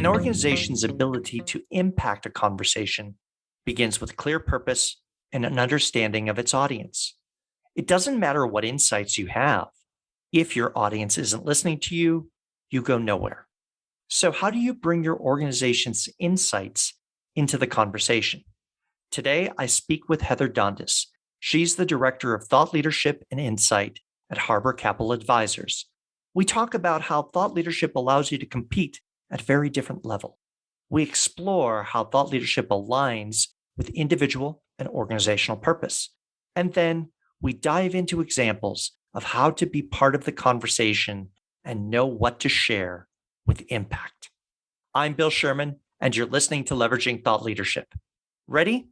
organization's ability to impact a conversation begins with clear purpose and an understanding of its audience. It doesn't matter what insights you have. If your audience isn't listening to you, you go nowhere. So, how do you bring your organization's insights into the conversation? Today, I speak with Heather Dondis. She's the Director of Thought Leadership and Insight at Harbor Capital Advisors. We talk about how thought leadership allows you to compete at a very different level. We explore how thought leadership aligns with individual and organizational purpose. And then we dive into examples of how to be part of the conversation and know what to share with impact. I'm Bill Sherman, and you're listening to Leveraging Thought Leadership. Ready?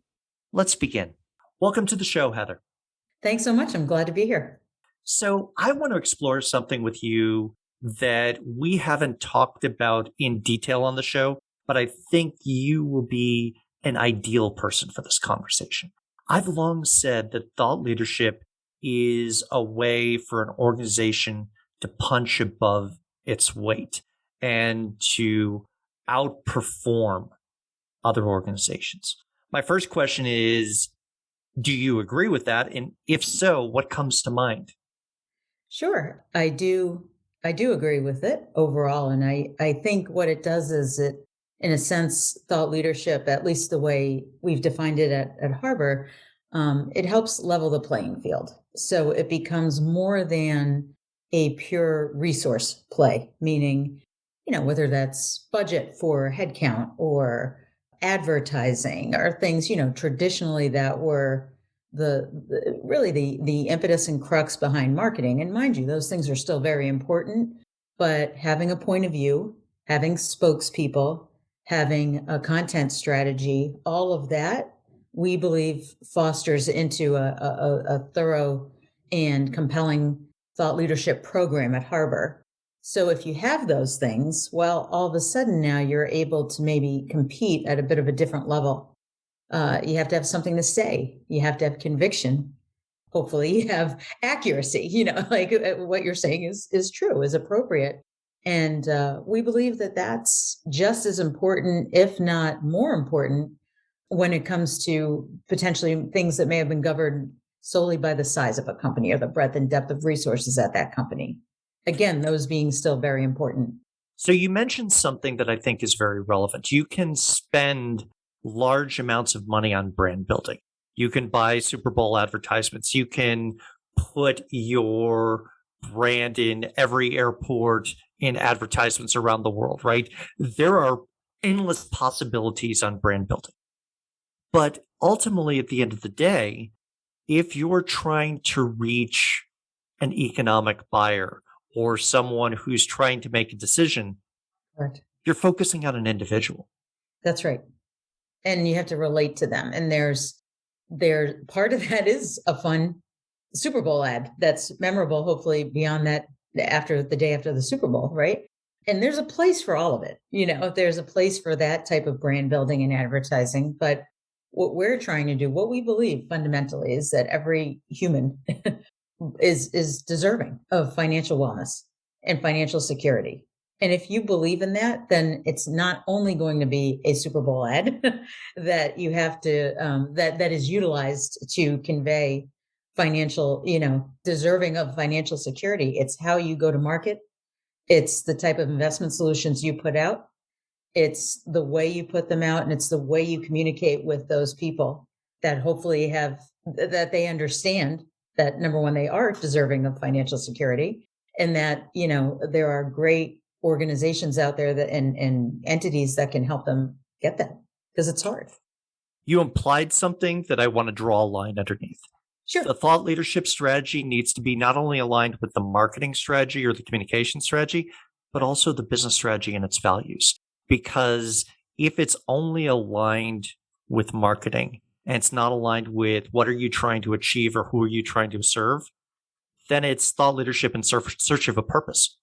Let's begin. Welcome to the show, Heather. Thanks so much. I'm glad to be here. So I want to explore something with you that we haven't talked about in detail on the show, but I think you will be an ideal person for this conversation. I've long said that thought leadership is a way for an organization to punch above its weight and to outperform other organizations. My first question is, do you agree with that? And if so, what comes to mind? Sure. I do agree with it overall. And I think what it does is it, in a sense, thought leadership, at least the way we've defined it at Harbor, it helps level the playing field. So it becomes more than a pure resource play, meaning, whether that's budget for headcount or advertising or things, traditionally that were the impetus and crux behind marketing. And mind you, those things are still very important, but having a point of view, having spokespeople, having a content strategy, all of that, we believe fosters into a thorough and compelling thought leadership program at Harbor. So if you have those things, well, all of a sudden now you're able to maybe compete at a bit of a different level. You have to have something to say. You have to have conviction. Hopefully you have accuracy, like what you're saying is true, is appropriate. And we believe that that's just as important, if not more important, when it comes to potentially things that may have been governed solely by the size of a company or the breadth and depth of resources at that company. Again, those being still very important. So you mentioned something that I think is very relevant. You can spend large amounts of money on brand building. You can buy Super Bowl advertisements. You can put your brand in every airport in advertisements around the world, right? There are endless possibilities on brand building. But ultimately, at the end of the day, if you're trying to reach an economic buyer or someone who's trying to make a decision, right, you're focusing on an individual. That's right. And you have to relate to them. And there's part of that is a fun Super Bowl ad that's memorable, hopefully beyond that, after the day after the Super Bowl, right? And there's a place for all of it. There's a place for that type of brand building and advertising. But what we're trying to do, what we believe fundamentally, is that every human is deserving of financial wellness and financial security. And if you believe in that, then it's not only going to be a Super Bowl ad that you have to that is utilized to convey financial, deserving of financial security. It's how you go to market. It's the type of investment solutions you put out. It's the way you put them out, and it's the way you communicate with those people that hopefully that they understand that, number one, they are deserving of financial security, and that, there are great organizations out there that and entities that can help them get that, because it's hard. You implied something that I want to draw a line underneath. Sure. The thought leadership strategy needs to be not only aligned with the marketing strategy or the communication strategy, but also the business strategy and its values. Because if it's only aligned with marketing and it's not aligned with what are you trying to achieve or who are you trying to serve, then it's thought leadership in search of a purpose.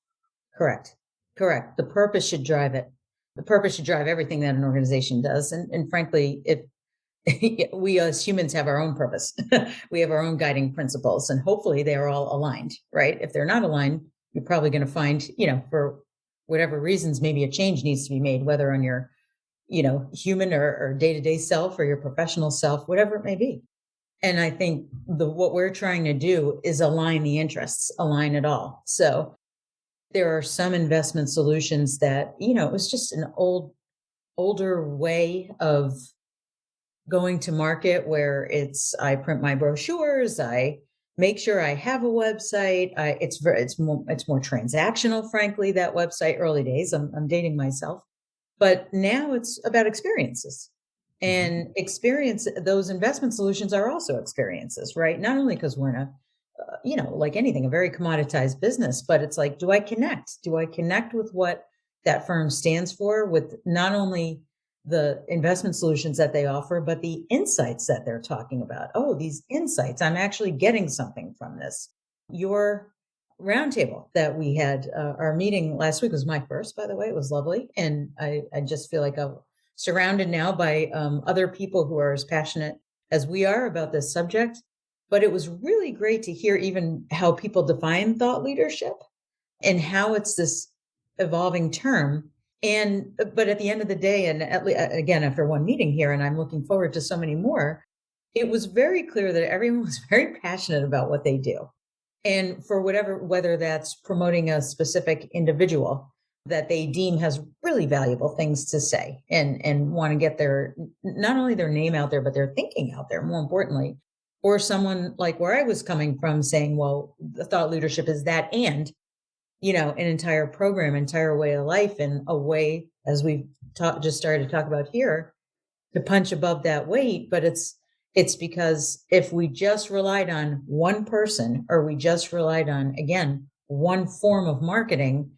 Correct. The purpose should drive it. The purpose should drive everything that an organization does. And frankly, if we as humans have our own purpose, we have our own guiding principles, and hopefully they are all aligned, right? If they're not aligned, you're probably going to find, for whatever reasons, maybe a change needs to be made, whether on your, human or day-to-day self or your professional self, whatever it may be. And I think what we're trying to do is align the interests, align it all. So there are some investment solutions that, it was just an older way of going to market, where I print my brochures, I make sure I have a website. It's more transactional, frankly, that website. Early days, I'm dating myself, but now it's about experiences. Mhm. And those investment solutions are also experiences, right? Not only because we're in like anything, a very commoditized business, but it's like, do I connect? Do I connect with what that firm stands for, with not only the investment solutions that they offer, but the insights that they're talking about? Oh, these insights, I'm actually getting something from this. Your roundtable that we had, our meeting last week was my first, by the way. It was lovely. And I just feel like I'm surrounded now by other people who are as passionate as we are about this subject. But it was really great to hear even how people define thought leadership and how it's this evolving term. But at the end of the day, and again, after one meeting here, and I'm looking forward to so many more, it was very clear that everyone was very passionate about what they do. And for whether that's promoting a specific individual that they deem has really valuable things to say, and want to get not only their name out there, but their thinking out there, more importantly. Or someone like where I was coming from saying, well, the thought leadership is that, and, an entire program, entire way of life, and a way, as we've just started to talk about here, to punch above that weight. But it's because if we just relied on one person, or we just relied on, again, one form of marketing,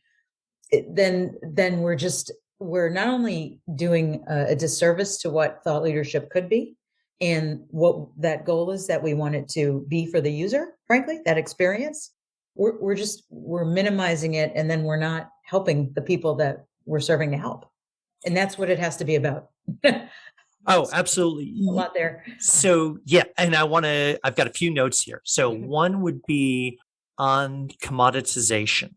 then we're not only doing a disservice to what thought leadership could be, and what that goal is that we want it to be for the user, frankly, that experience. We're minimizing it, and then we're not helping the people that we're serving to help. And that's what it has to be about. Oh, So, absolutely. a lot there. So, yeah, and I've got a few notes here. So, one would be on commoditization.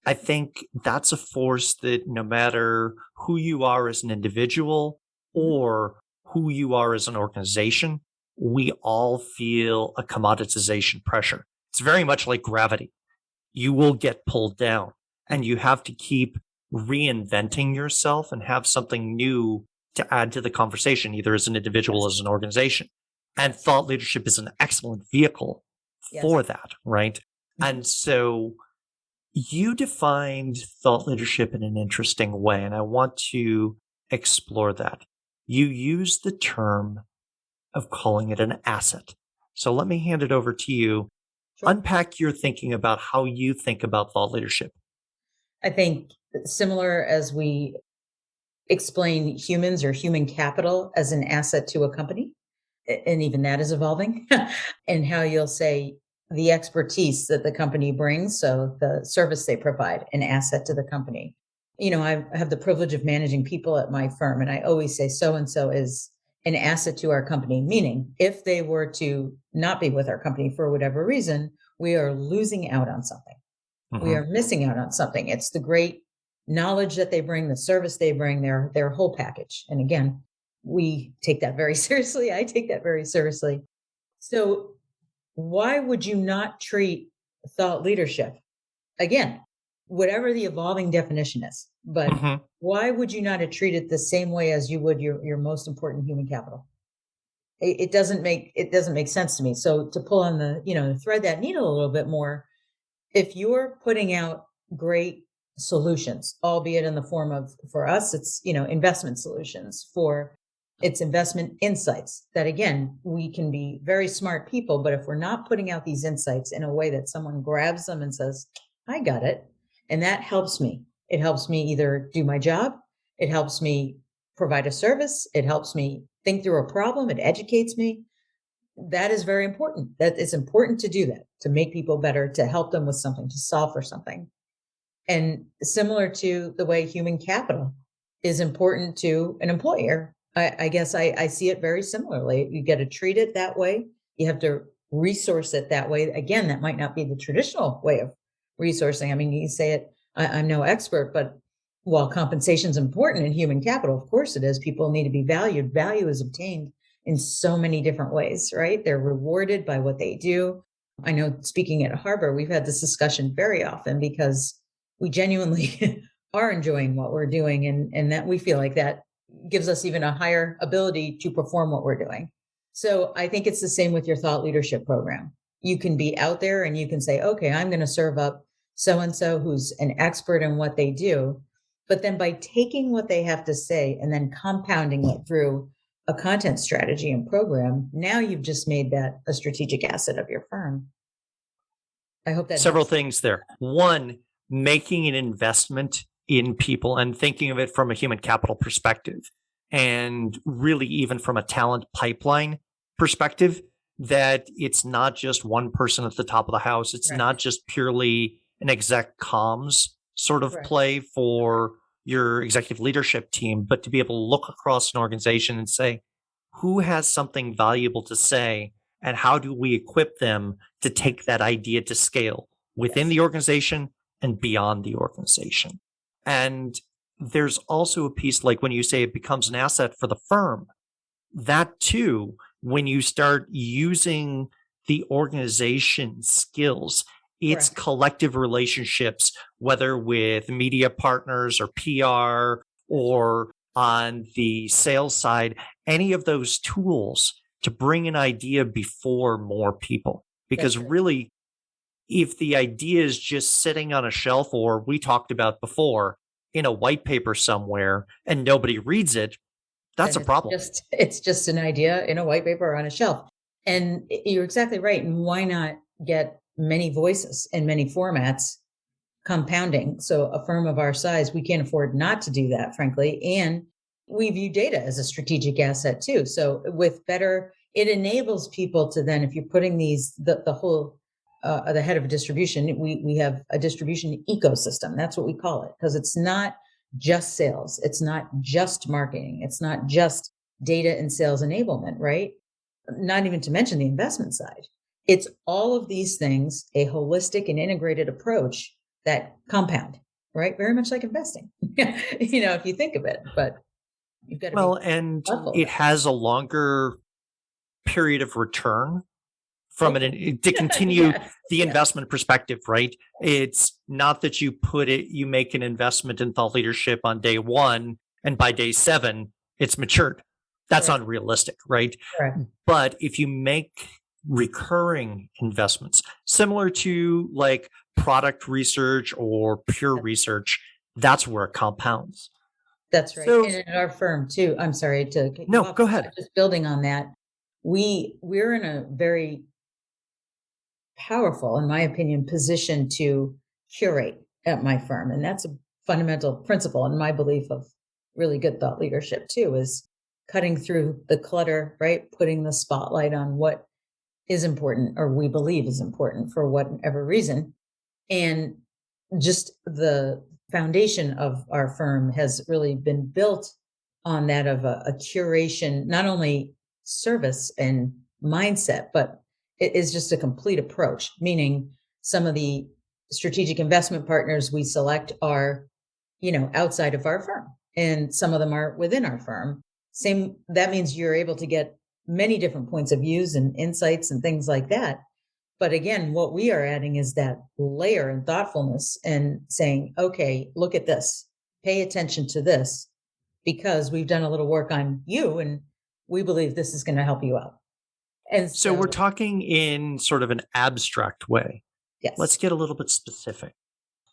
I think that's a force that no matter who you are as an individual or who you are as an organization, we all feel a commoditization pressure. It's very much like gravity. You will get pulled down, and you have to keep reinventing yourself and have something new to add to the conversation, either as an individual or Yes. as an organization. And thought leadership is an excellent vehicle Yes. for that, right? Mhm. And so you defined thought leadership in an interesting way, and I want to explore that. You use the term of calling it an asset. So let me hand it over to you. Sure. Unpack your thinking about how you think about thought leadership. I think similar as we explain humans or human capital as an asset to a company, and even that is evolving, and how you'll say the expertise that the company brings, so the service they provide, an asset to the company. I have the privilege of managing people at my firm, and I always say so and so is an asset to our company, meaning if they were to not be with our company for whatever reason, we are losing out on something. We Mhm. are missing out on something. It's the great knowledge that they bring, the service they bring, their whole package. And again, we take that very seriously. I take that very seriously. So why would you not treat thought leadership, again, whatever the evolving definition is, but Mhm. why would you not treat it the same way as you would your most important human capital? It doesn't make sense to me. So to pull on to thread that needle a little bit more, if you're putting out great solutions, albeit in the form of, for us, it's, investment solutions, for it's investment insights, that again, we can be very smart people, but if we're not putting out these insights in a way that someone grabs them and says, I got it. And that helps me. It helps me either do my job. It helps me provide a service. It helps me think through a problem. It educates me. That is very important. That it's important to do that, to make people better, to help them with something, to solve for something. And similar to the way human capital is important to an employer, I guess I see it very similarly. You got to treat it that way. You have to resource it that way. Again, that might not be the traditional way of resourcing. I mean, you say it, I'm no expert, but while compensation is important in human capital, of course it is. People need to be valued. Value is obtained in so many different ways, right? They're rewarded by what they do. I know speaking at Harbor, we've had this discussion very often because we genuinely are enjoying what we're doing, and that we feel like that gives us even a higher ability to perform what we're doing. So I think it's the same with your thought leadership program. You can be out there and you can say, okay, I'm going to serve up so and so who's an expert in what they do. But then by taking what they have to say and then compounding it through a content strategy and program, now you've just made that a strategic asset of your firm. I hope that Several helps. things there. One, making an investment in people and thinking of it from a human capital perspective, and really even from a talent pipeline perspective, that it's not just one person at the top of the house. It's not Correct. just purely an exec comms sort of Correct. play for your executive leadership team, but to be able to look across an organization and say, who has something valuable to say and how do we equip them to take that idea to scale within Yes. the organization and beyond the organization? And there's also a piece like when you say it becomes an asset for the firm, that too, when you start using the organization skills, its Correct. collective relationships, whether with media partners or PR or on the sales side, any of those tools to bring an idea before more people. Because That's right. really, if the idea is just sitting on a shelf, or we talked about before, in a white paper somewhere and nobody reads it, that's Then a problem. it's just an idea in a white paper or on a shelf. And you're exactly right. And why not get many voices in many formats compounding? So a firm of our size, we can't afford not to do that, frankly. And we view data as a strategic asset too. So with better, it enables people to then, if you're putting the whole the head of a distribution, we have a distribution ecosystem. That's what we call it, because it's not just sales, it's not just marketing, it's not just data and sales enablement, right? Not even to mention the investment side. It's all of these things, a holistic and integrated approach that compound, right? Very much like investing, if you think of it, but you've got to be Well, and thoughtful it about it. has a longer period of return from Hopefully. it to continue Yes. the Yes. investment perspective, right? It's not that you make an investment in thought leadership on day one and by day seven, it's matured. That's Correct. unrealistic, right? Correct. But if you make recurring investments, similar to like product research or pure research, that's where it compounds. That's right. So, And in our firm too, I'm sorry to cut you no, off, go but ahead. just building on that, we're in a very powerful, in my opinion, position to curate at my firm. And that's a fundamental principle in my belief of really good thought leadership too, is cutting through the clutter, right? Putting the spotlight on what is important or we believe is important for whatever reason. And just the foundation of our firm has really been built on that of a curation, not only service and mindset, but it is just a complete approach, meaning some of the strategic investment partners we select are, outside of our firm, and some of them are within our firm. Same, that means you're able to get many different points of views and insights and things like that. But again, what we are adding is that layer and thoughtfulness and saying, okay, look at this, pay attention to this, because we've done a little work on you and we believe this is going to help you out. And So we're so, talking in sort of an abstract way. Let's yes, get a little bit specific.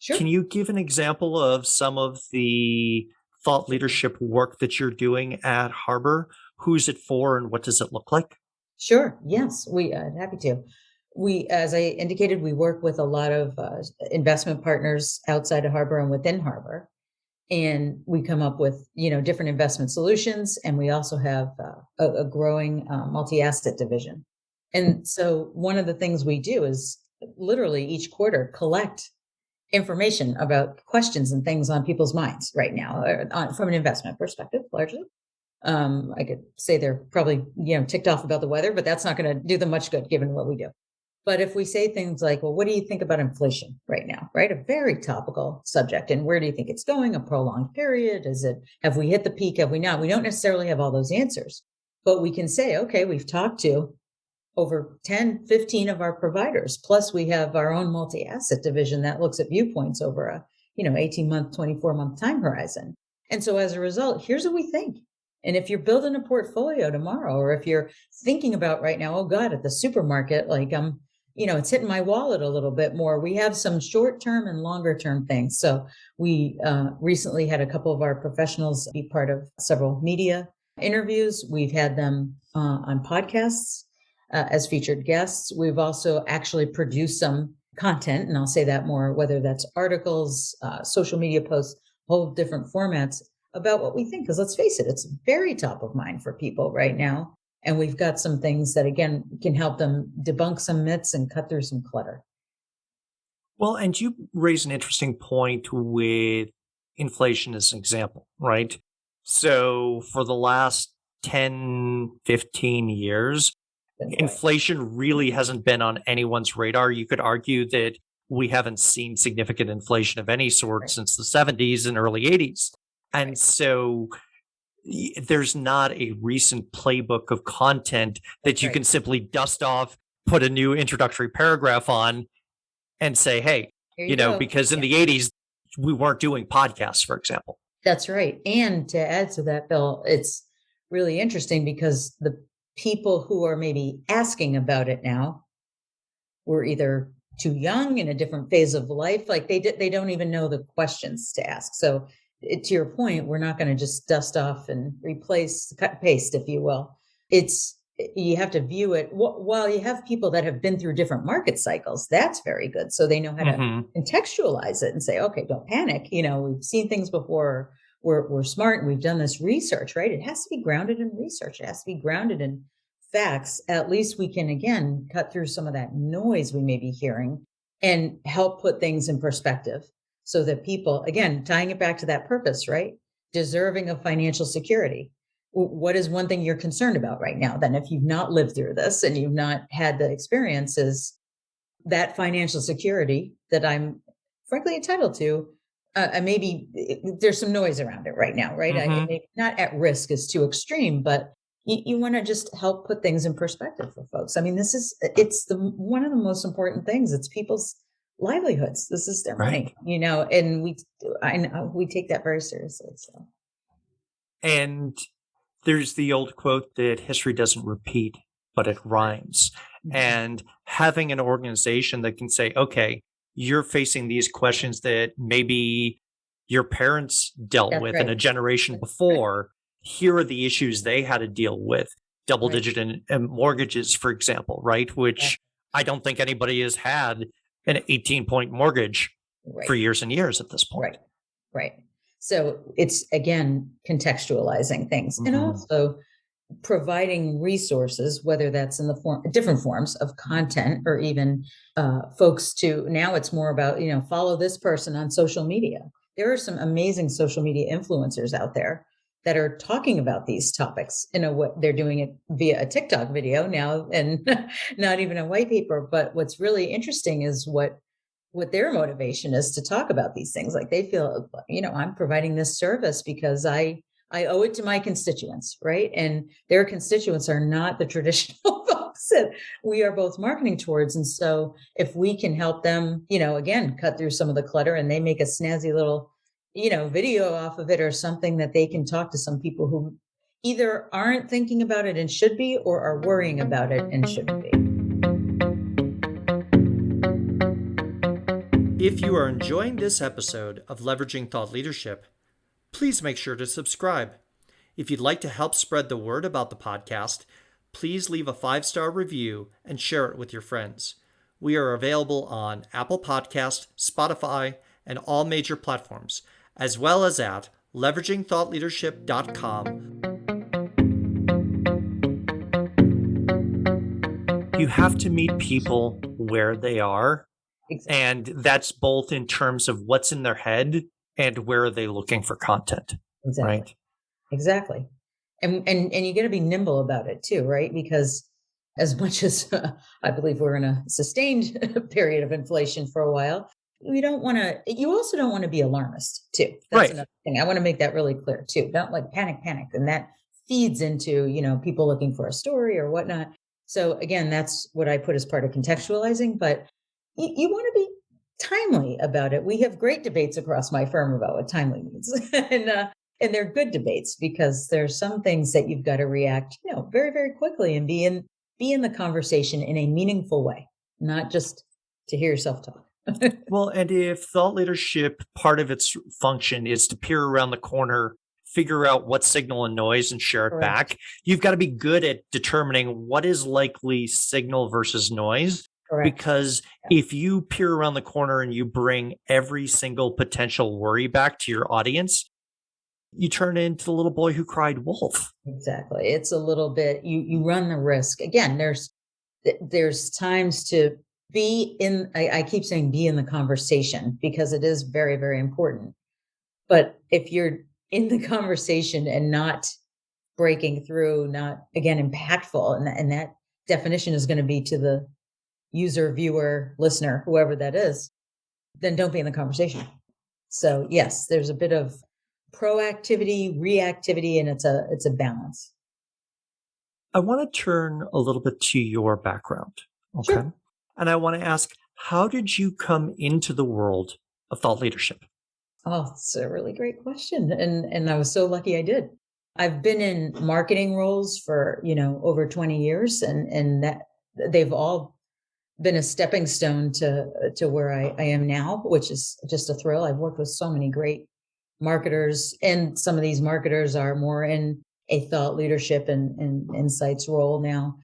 Can sure. you give an example of some of the thought leadership work that you're doing at Harbor? Who's it for and what does it look like? Sure. Yes, we happy to. We, as I indicated, we work with a lot of investment partners outside of Harbor and within Harbor, and we come up with different investment solutions. And we also have a growing multi-asset division. And so one of the things we do is literally each quarter collect information about questions and things on people's minds right now, from an investment perspective, largely. I could say they're probably, ticked off about the weather, but that's not going to do them much good given what we do. But if we say things like, well, what do you think about inflation right now? Right? A very topical subject. And where do you think it's going? A prolonged period? Have we hit the peak? Have we not? We don't necessarily have all those answers, but we can say, okay, we've talked to over 10, 15 of our providers. Plus we have our own multi-asset division that looks at viewpoints over a, 18-month, 24-month time horizon. And so as a result, here's what we think. And if you're building a portfolio tomorrow, or if you're thinking about right now, oh God, at the supermarket, like it's hitting my wallet a little bit more. We have some short-term and longer-term things. So we recently had a couple of our professionals be part of several media interviews. We've had them on podcasts as featured guests. We've also actually produced some content, and I'll say that more, whether that's articles, social media posts, whole different formats about what we think. Because let's face it, it's very top of mind for people right now. And we've got some things that, again, can help them debunk some myths and cut through some clutter. Well, and you raise an interesting point with inflation as an example, right? So for the last 10, 15 years, inflation really hasn't been on anyone's radar. You could argue that we haven't seen significant inflation of any sort since the 70s and early 80s. And so there's not a recent playbook of content that you can simply dust off, put a new introductory paragraph on, and say, hey, because in the 80s, we weren't doing podcasts, for example. That's right. And to add to that, Bill, it's really interesting because the people who are maybe asking about it now were either too young, in a different phase of life, like they don't even know the questions to ask. So to your point, we're not going to just dust off and replace, cut and paste, if you will. You have to view it while you have people that have been through different market cycles. That's very good. So they know how to contextualize it and say, okay, don't panic. We've seen things before. We're smart and we've done this research, right? It has to be grounded in research. It has to be grounded in facts. At least we can, again, cut through some of that noise we may be hearing and help put things in perspective so that people, again, tying it back to that purpose, right? Deserving of financial security. What is one thing you're concerned about right now? Then if you've not lived through this and you've not had the experiences, that financial security that I'm frankly entitled to, maybe there's some noise around it right now, right? Maybe not at risk is too extreme, but you want to just help put things in perspective for folks. I mean, it's one of the most important things. It's people's livelihoods. This is their money, and we take that very seriously. So. And there's the old quote that history doesn't repeat, but it rhymes. And having an organization that can say, okay, you're facing these questions that maybe your parents dealt with in a generation before. Here are the issues they had to deal with. Double-digit in mortgages, for example, right? Which I don't think anybody has had an 18-point mortgage for years and years at this point. Right. So it's, again, contextualizing things and also providing resources, whether that's in the different forms of content or even folks now it's more about, follow this person on social media. There are some amazing social media influencers out there that are talking about these topics in a way. They're doing it via a TikTok video now and not even a white paper. But what's really interesting is what their motivation is to talk about these things. Like they feel, I'm providing this service because I owe it to my constituents, right? And their constituents are not the traditional folks that we are both marketing towards. And so if we can help them, again, cut through some of the clutter and they make a snazzy little, video off of it or something that they can talk to some people who either aren't thinking about it and should be, or are worrying about it and shouldn't be. If you are enjoying this episode of Leveraging Thought Leadership, please make sure to subscribe. If you'd like to help spread the word about the podcast, please leave a 5-star review and share it with your friends. We are available on Apple Podcast, Spotify, and all major platforms, as well as at leveragingthoughtleadership.com. You have to meet people where they are. Exactly. And that's both in terms of what's in their head and where are they looking for content. Exactly. Right? Exactly. And you got to be nimble about it too, right? Because as much as I believe we're in a sustained period of inflation for a while, we don't want to, you also don't want to be alarmist too. That's Right. another thing. I want to make that really clear too. Don't like panic. And that feeds into, people looking for a story or whatnot. So again, that's what I put as part of contextualizing, but you want to be timely about it. We have great debates across my firm about what timely means. And they're good debates because there's some things that you've got to react, very, very quickly and be in the conversation in a meaningful way, not just to hear yourself talk. Well, and if thought leadership, part of its function is to peer around the corner, figure out what signal and noise and share it Correct. back, you've got to be good at determining what is likely signal versus noise. Correct. Because Yeah, if you peer around the corner and you bring every single potential worry back to your audience, you turn into the little boy who cried wolf. exactly. It's a little bit, you run the risk. Again, there's times to be in, I keep saying be in the conversation because it is very, very important. But if you're in the conversation and not breaking through, not again impactful, and that definition is going to be to the user, viewer, listener, whoever that is, then don't be in the conversation. So yes, there's a bit of proactivity, reactivity, and it's a balance. I want to turn a little bit to your background. Okay. Sure. And I want to ask, how did you come into the world of thought leadership? Oh, it's a really great question. And I was so lucky I did. I've been in marketing roles for, over 20 years and that they've all been a stepping stone to where I am now, which is just a thrill. I've worked with so many great marketers, and some of these marketers are more in a thought leadership and insights role now.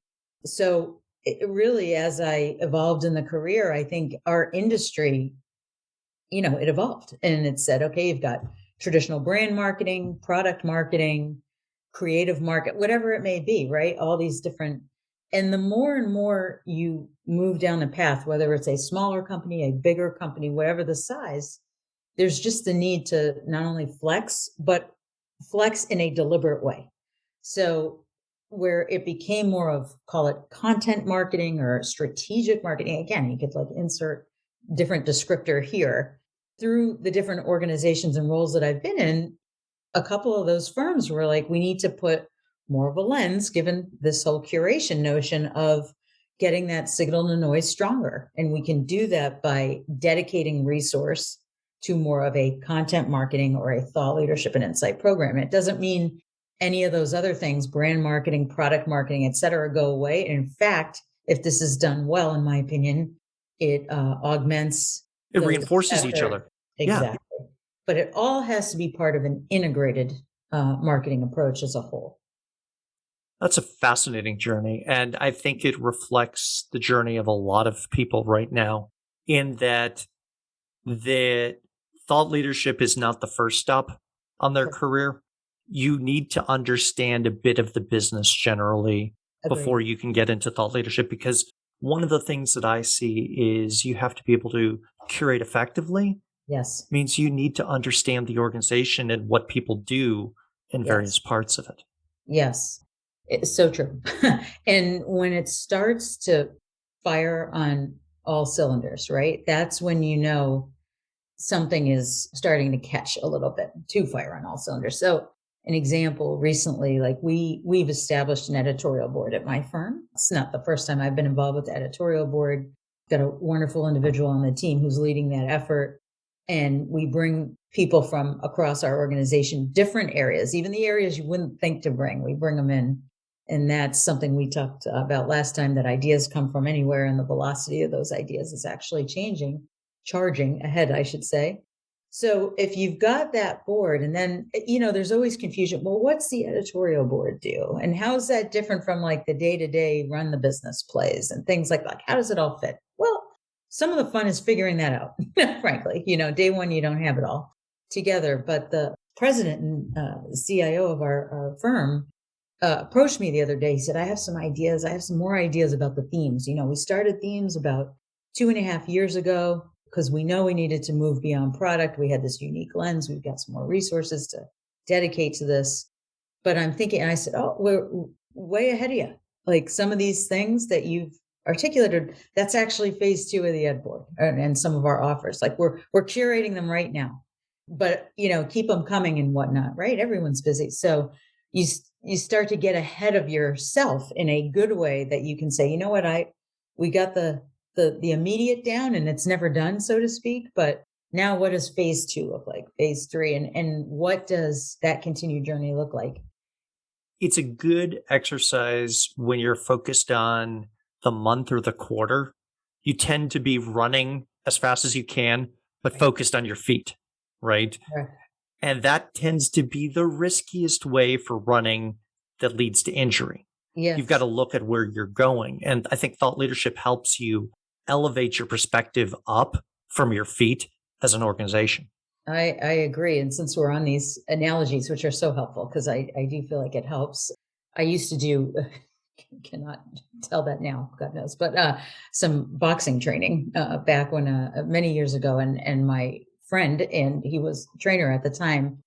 So it really, as I evolved in the career, I think our industry, it evolved and it said, okay, you've got traditional brand marketing, product marketing, creative market, whatever it may be, right? All these different, and the more and more you move down the path, whether it's a smaller company, a bigger company, whatever the size, there's just the need to not only flex, but flex in a deliberate way. So where it became more of, call it content marketing or strategic marketing, again, you could like insert different descriptor here through the different organizations and roles that I've been in. A couple of those firms were like, we need to put more of a lens, given this whole curation notion of getting that signal to noise stronger. And we can do that by dedicating resource to more of a content marketing or a thought leadership and insight program. It doesn't mean any of those other things, brand marketing, product marketing, et cetera, go away. And in fact, if this is done well, in my opinion, it augments It those reinforces each efforts. other. Yeah, Exactly. But it all has to be part of an integrated marketing approach as a whole. that's a fascinating journey. And I think it reflects the journey of a lot of people right now, in that the thought leadership is not the first stop on their Correct. career. You need to understand a bit of the business generally Agreed. before you can get into thought leadership, because one of the things that I see is you have to be able to curate effectively. Yes. Means you need to understand the organization and what people do in Yes. various parts of it. Yes. It's so true. And when it starts to fire on all cylinders, right? That's when you know something is starting to catch a little bit to fire on all cylinders. So an example recently, like we've established an editorial board at my firm. It's not the first time I've been involved with the editorial board. Got a wonderful individual on the team who's leading that effort. And we bring people from across our organization, different areas, even the areas you wouldn't think to bring, we bring them in. And that's something we talked about last time, that ideas come from anywhere and the velocity of those ideas is actually charging ahead, I should say. So if you've got that board, and then, there's always confusion. Well, what's the editorial board do? And how is that different from like the day to day run the business plays and things like, how does it all fit? Well, some of the fun is figuring that out, frankly. Day one, you don't have it all together. But the president and CIO of our firm approached me the other day. He said, I have some ideas. I have some more ideas about the themes. We started themes about 2.5 years ago because we know we needed to move beyond product. We had this unique lens. We've got some more resources to dedicate to this. But I'm thinking, and I said, oh, we're way ahead of you. Like some of these things that you've articulated, that's actually phase two of the ed board and some of our offers. Like we're curating them right now, but keep them coming and whatnot, right? Everyone's busy. So you start to get ahead of yourself in a good way that you can say, you know what, we got the immediate down and it's never done, so to speak. But now what does phase two look like? Phase three, and what does that continued journey look like? It's a good exercise when you're focused on the month or the quarter. You tend to be running as fast as you can, but Right. focused on your feet, right? Correct. And that tends to be the riskiest way for running that leads to injury. You've got Yes. to look at where you're going. And I think thought leadership helps you elevate your perspective up from your feet as an organization. I agree. And since we're on these analogies, which are so helpful, because I do feel like it helps. I used to do, cannot tell that now, God knows, but some boxing training back when many years ago. And my friend, and he was trainer at the time,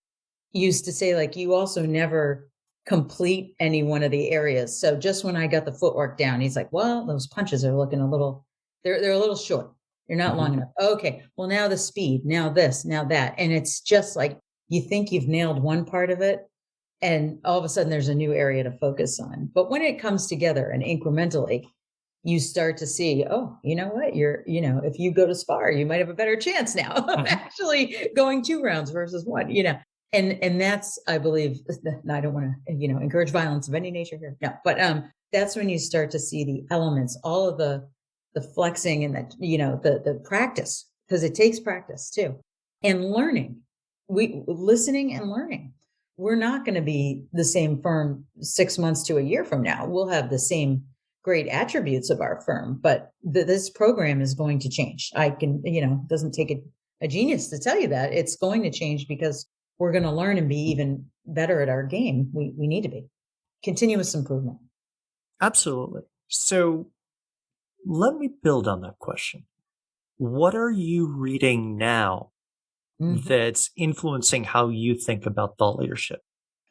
used to say, like, you also never complete any one of the areas. So just when I got the footwork down, he's like, well, those punches are looking a little, they're a little short. You're not long Mhm. enough. Okay. Well, now the speed, now this, now that. And it's just like you think you've nailed one part of it. And all of a sudden there's a new area to focus on. But when it comes together and incrementally, you start to see, oh, you know what? If you go to spar, you might have a better chance now of Mhm. actually going 2 rounds versus one. And that's, I believe, and I don't want to, encourage violence of any nature here. No, but that's when you start to see the elements, all of the flexing and the practice, because it takes practice too. And learning. We listening and learning. We're not going to be the same firm 6 months to a year from now. We'll have the same great attributes of our firm, but this program is going to change. I can, it doesn't take a genius to tell you that it's going to change because we're going to learn and be even better at our game. We need to be continuous improvement. Absolutely. So let me build on that question. What are you reading now Mhm. that's influencing how you think about thought leadership?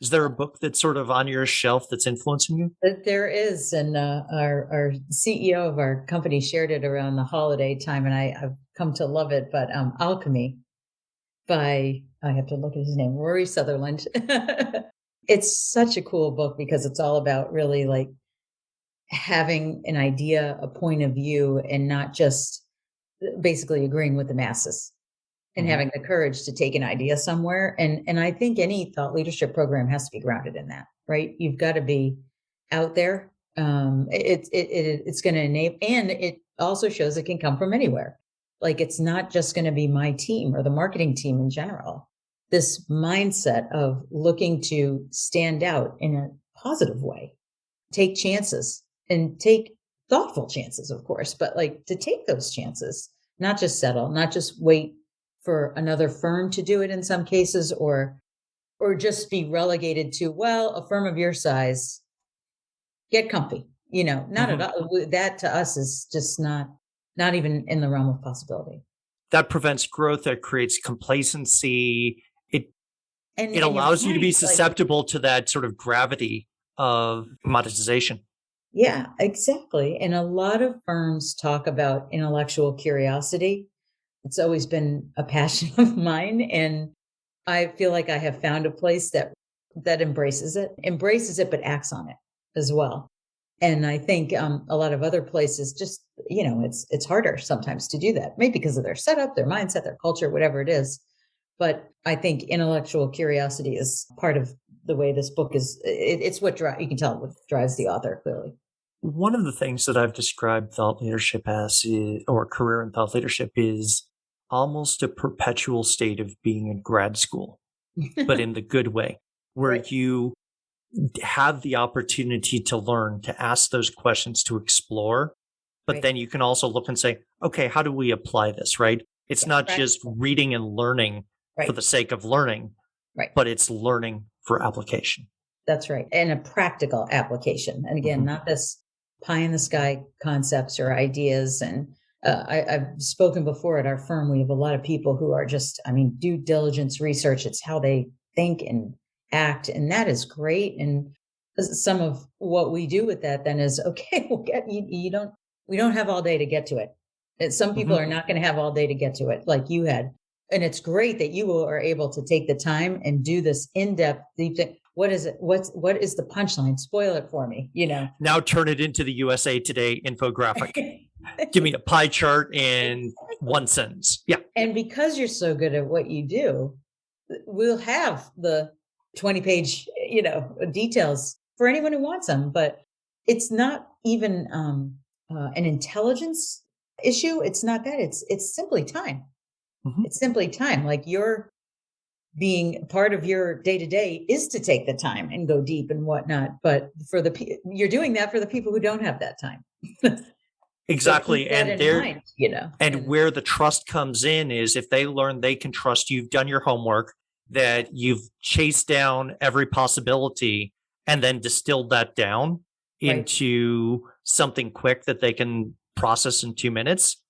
Is there a book that's sort of on your shelf that's influencing you? But there is, and our CEO of our company shared it around the holiday time, and I've come to love it. But Alchemy by, I have to look at his name, Rory Sutherland. It's such a cool book because it's all about really like having an idea, a point of view, and not just basically agreeing with the masses and Mhm. having the courage to take an idea somewhere. And I think any thought leadership program has to be grounded in that, right? You've got to be out there. It's going to enable, and it also shows it can come from anywhere. Like it's not just going to be my team or the marketing team in general. This mindset of looking to stand out in a positive way, take chances and take thoughtful chances, of course, but like to take those chances, not just settle, not just wait for another firm to do it in some cases, or just be relegated to, well, a firm of your size, get comfy. Not at Mhm. all. That to us is just not even in the realm of possibility. That prevents growth, that creates complacency. It And you're allows you to right. be Like, susceptible to that sort of gravity of commoditization. yeah, exactly. And a lot of firms talk about intellectual curiosity. It's always been a passion of mine, and I feel like I have found a place that embraces it, but acts on it as well. And I think a lot of other places just, it's harder sometimes to do that, maybe because of their setup, their mindset, their culture, whatever it is. But I think intellectual curiosity is part of the way this book is. It's what you can tell what drives the author clearly. One of the things that I've described thought leadership as, or career in thought leadership, is almost a perpetual state of being in grad school, but in the good way, where Right, you have the opportunity to learn, to ask those questions, to explore. But right, then you can also look and say, okay, how do we apply this, right? It's yeah, not just practical, reading and learning for right, the sake of learning, right. but it's learning for application. That's right, and a practical application, and again, Mhm. not this pie in the sky concepts or ideas, and, I've spoken before at our firm, we have a lot of people who are just, I mean, due diligence research, it's how they think and act, and that is great, and some of what we do with that then is, okay, we'll get you don't we don't have all day to get to it. Some people Mhm. are not going to have all day to get to it like you had. And it's great that you are able to take the time and do this in-depth deep thing. What is it? What is the punchline? Spoil it for me, Now turn it into the USA Today infographic. Give me a pie chart in one Exactly. sentence. Yeah. And because you're so good at what you do, we'll have the 20-page, details for anyone who wants them. But it's not even an intelligence issue. It's not that. It's simply time. Mhm. It's simply time. Like your being part of your day to day is to take the time and go deep and whatnot. But you're doing that for the people who don't have that time. So keep Exactly. that And in there mind, and and where the trust comes in is if they learn they can trust you've done your homework, that you've chased down every possibility and then distilled that down right. into something quick that they can process in 2 minutes.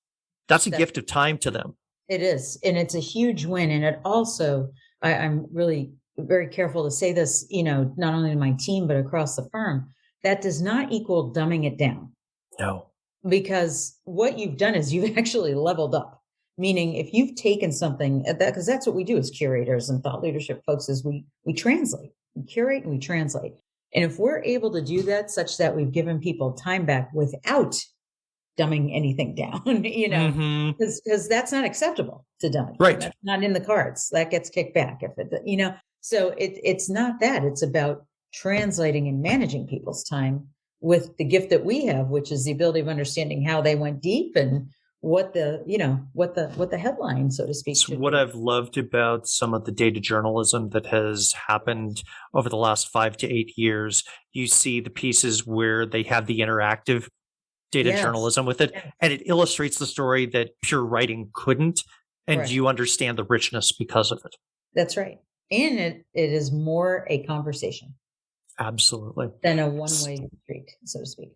That's a That's gift of time to them. It is, and it's a huge win. And it also, I'm really very careful to say this, not only to my team, but across the firm, that does not equal dumbing it down, No. because what you've done is you've actually leveled up. Meaning, if you've taken something because that's what we do as curators and thought leadership folks is we translate, we curate, and we translate. And if we're able to do that such that we've given people time back without dumbing anything down, Hmm. because that's not acceptable to dumb it down. Right. That's not in the cards. That gets kicked back if So it's not that. It's about translating and managing people's time with the gift that we have, which is the ability of understanding how they went deep and what the headline, so to speak, It's should what be. I've loved about some of the data journalism that has happened over the last 5 to 8 years. You see the pieces where they have the interactive data Yes. journalism with it, Yeah, and it illustrates the story that pure writing couldn't, and correct. you understand the richness because of it. That's right. And it is more a conversation Absolutely. than a S- one-way street, so to speak.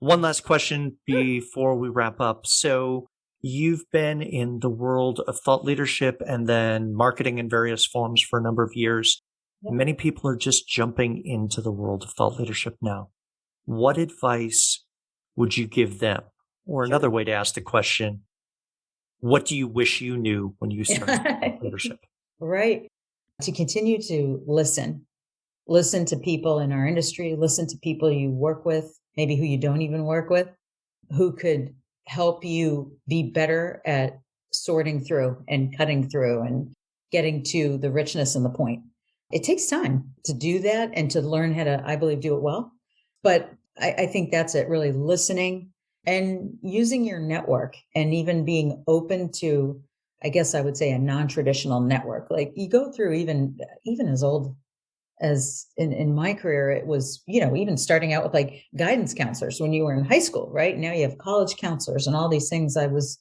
One last question Sure. before we wrap up. So, you've been in the world of thought leadership and then marketing in various forms for a number of years. Yep. Many people are just jumping into the world of thought leadership now. What advice would you give them? Or Sure. another way to ask the question, what do you wish you knew when you started thought leadership? Right. To continue to listen to people in our industry, listen to people you work with, maybe who you don't even work with, who could help you be better at sorting through and cutting through and getting to the richness and the point. It takes time to do that and to learn how to, I believe, do it well. But I think that's it, really listening and using your network and even being open to, I guess I would say, a non-traditional network. Like you go through even as old as in my career, it was, even starting out with like guidance counselors when you were in high school, right? Now you have college counselors and all these things. I was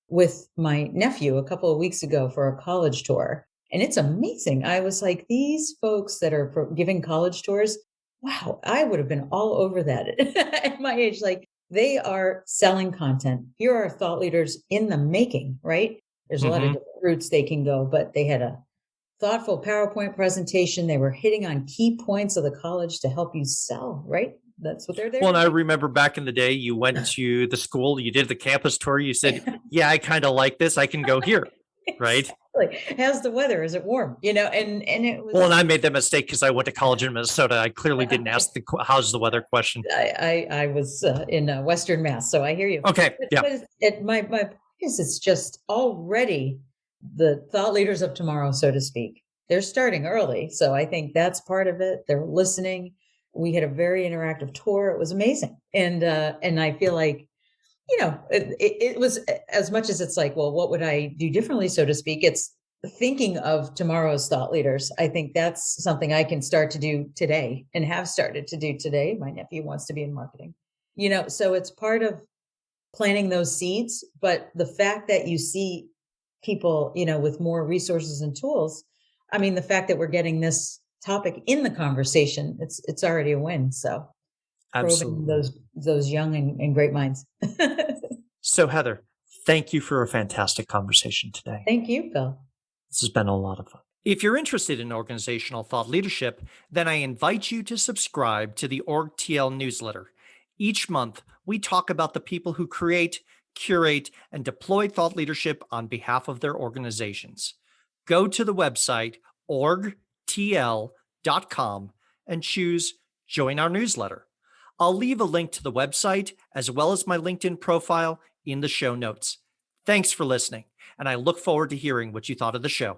with my nephew a couple of weeks ago for a college tour, and it's amazing. I was like, these folks that are giving college tours, wow, I would have been all over that at my age. Like they are selling content. Here are thought leaders in the making, right? There's a lot of Hmm. different routes they can go, but they had a thoughtful PowerPoint presentation. They were hitting on key points of the college to help you sell, right? That's what they're there Well, to and I do. remember back in the day, you went to the school, you did the campus tour, you said, yeah, I kind of like this. I can go here. Right. Exactly. How's the weather? Is it warm? And it Well, and was I made that mistake because I went to college in Minnesota. I clearly didn't ask the how's the weather question. I was in Western Mass, so I hear you. Okay. Yeah. But my point is, it's just already the thought leaders of tomorrow, so to speak. They're starting early, so I think that's part of it. They're listening. We had a very interactive tour. It was amazing, and I feel like it was as much as it's like, well, what would I do differently, so to speak? It's thinking of tomorrow's thought leaders. I think that's something I can start to do today and have started to do today. My nephew wants to be in marketing, so it's part of planting those seeds. But the fact that you see people, with more resources and tools, I mean, the fact that we're getting this topic in the conversation, it's already a win. So probing Absolutely. those young and great minds. So, Heather, thank you for a fantastic conversation today. Thank you, Phil. This has been a lot of fun. If you're interested in organizational thought leadership, then I invite you to subscribe to the OrgTL newsletter. Each month, we talk about the people who create, curate, and deploy thought leadership on behalf of their organizations. Go to the website orgtl.com and choose Join Our Newsletter. I'll leave a link to the website as well as my LinkedIn profile in the show notes. Thanks for listening, and I look forward to hearing what you thought of the show.